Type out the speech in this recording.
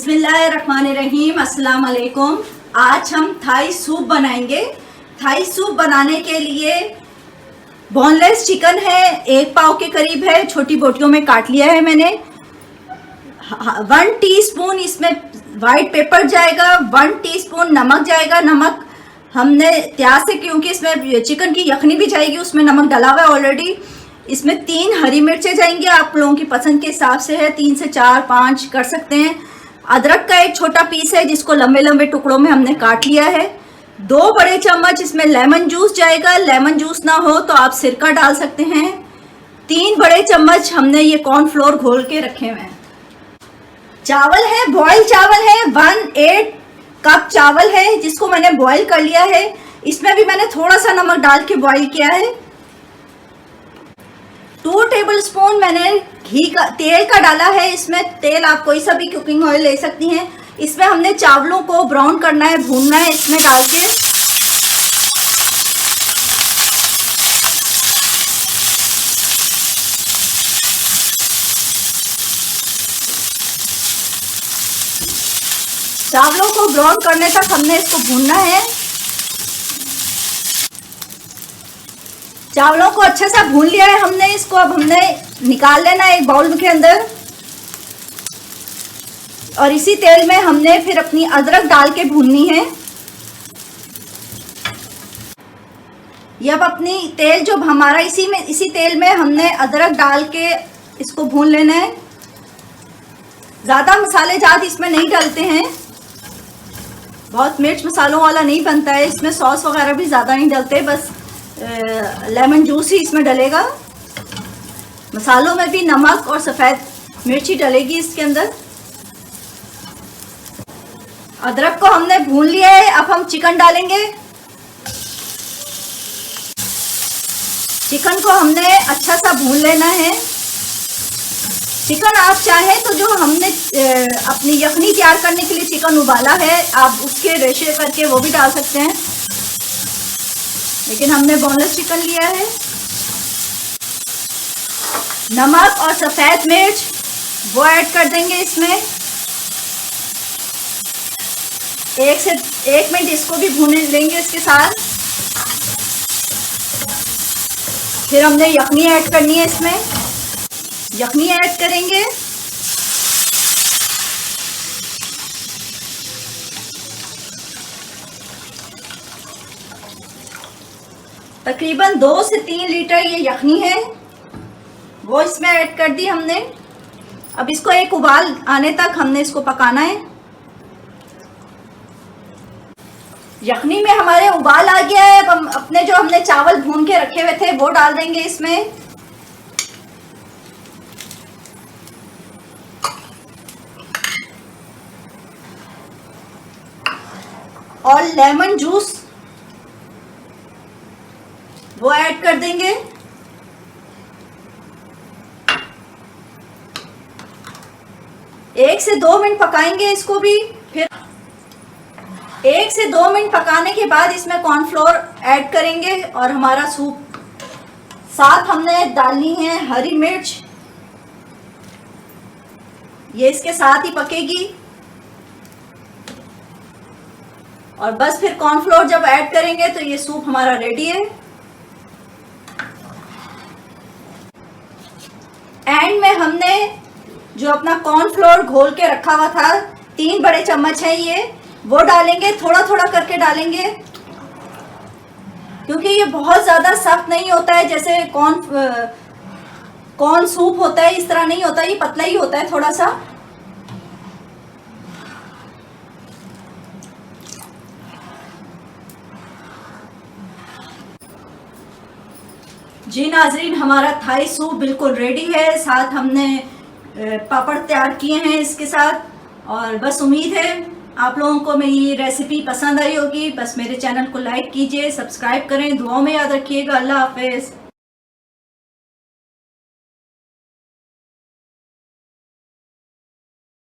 बिस्मिल्लाहिर्रहमानिर्रहीम, अस्सलाम वालेकुम। आज हम थाई सूप बनाएंगे। थाई सूप बनाने के लिए बोनलेस चिकन है, 1 पाव के करीब है, छोटी बोटियों में काट लिया है मैंने। 1 टीस्पून इसमें वाइट पेपर जाएगा, 1 टीस्पून नमक जाएगा। नमक हमने त्याग से, क्योंकि इसमें चिकन की यखनी भी जाएगी, उसमें नमक डला हुआ है ऑलरेडी। इसमें 3 हरी मिर्चें जाएंगी, आप लोगों की पसंद के हिसाब से है, 3 से 4 5 कर सकते हैं। अदरक का एक छोटा पीस है जिसको लंबे लंबे टुकड़ों में हमने काट लिया है। 2 बड़े चम्मच इसमें लेमन जूस जाएगा, लेमन जूस ना हो तो आप सिरका डाल सकते हैं। 3 बड़े चम्मच हमने ये कॉर्नफ्लोर घोल के रखे हुए हैं। चावल है, बॉयल चावल है, 1/8 कप चावल है जिसको मैंने बॉयल कर लिया है। इसमें भी मैंने थोड़ा सा नमक डाल के बॉयल किया है। 2 टेबलस्पून मैंने तेल का डाला है। इसमें तेल आप कोई सा भी कुकिंग ऑयल ले सकती हैं। इसमें हमने चावलों को ब्राउन करना है, भूनना है इसमें डाल के। चावलों को ब्राउन करने तक हमने इसको भूनना है। चावलों को अच्छे से भून लिया है हमने। इसको अब हमने निकाल लेना है एक बाउल के अंदर, और इसी तेल में हमने फिर अपनी अदरक डाल के भूननी है। ये अब अपनी तेल जो हमारा इसी तेल में हमने अदरक डाल के इसको भून लेना है। ज़्यादा मसाले जात इसमें नहीं डालते हैं, बहुत मिर्च मसालों वाला नहीं बनता है। इसमें सॉस वगैरह भी ज़्यादा नहीं डालते, बस लेमन जूस ही इसमें डलेगा। मसालों में भी नमक और सफ़ेद मिर्ची डलेगी इसके अंदर। अदरक को हमने भून लिया है। अब हम चिकन डालेंगे। चिकन को हमने अच्छा सा भून लेना है। चिकन आप चाहें तो जो हमने अपनी यखनी तैयार करने के लिए चिकन उबाला है, आप उसके रेशे करके वो भी डाल सकते हैं, लेकिन हमने बोनलेस चिकन लिया है। नमक और सफ़ेद मिर्च वो ऐड कर देंगे इसमें। 1 से 1 मिनट इसको भी भून लेंगे इसके साथ। फिर हमने यखनी ऐड करनी है इसमें। यखनी ऐड करेंगे। तकरीबन 2 से 3 लीटर ये यखनी है, वो इसमें ऐड कर दी हमने। अब इसको एक उबाल आने तक हमने इसको पकाना है। यखनी में हमारे उबाल आ गया है। अब हम अपने जो हमने चावल भून के रखे हुए थे वो डाल देंगे इसमें। और लेमन जूस वो ऐड कर देंगे। एक से 2 मिनट पकाएंगे इसको भी। फिर 1 से 2 मिनट पकाने के बाद इसमें कॉर्नफ्लोर ऐड करेंगे और हमारा सूप। साथ हमने डालनी है हरी मिर्च, ये इसके साथ ही पकेगी। और बस फिर कॉर्नफ्लोर जब ऐड करेंगे तो ये सूप हमारा रेडी है। एंड में हमने जो अपना कॉर्नफ्लोर घोल के रखा हुआ था, 3 बड़े चम्मच है ये, वो डालेंगे। थोड़ा थोड़ा करके डालेंगे, क्योंकि ये बहुत ज़्यादा सख्त नहीं होता है जैसे कॉर्न सूप होता है, इस तरह नहीं होता, ये पतला ही होता है थोड़ा सा। जी नाजरीन, हमारा थाई सूप बिल्कुल रेडी है। साथ हमने पापड़ तैयार किए हैं इसके साथ। और बस उम्मीद है आप लोगों को मेरी ये रेसिपी पसंद आई होगी। बस मेरे चैनल को लाइक कीजिए, सब्सक्राइब करें, दुआओं में याद रखिएगा। अल्लाह हाफिज़।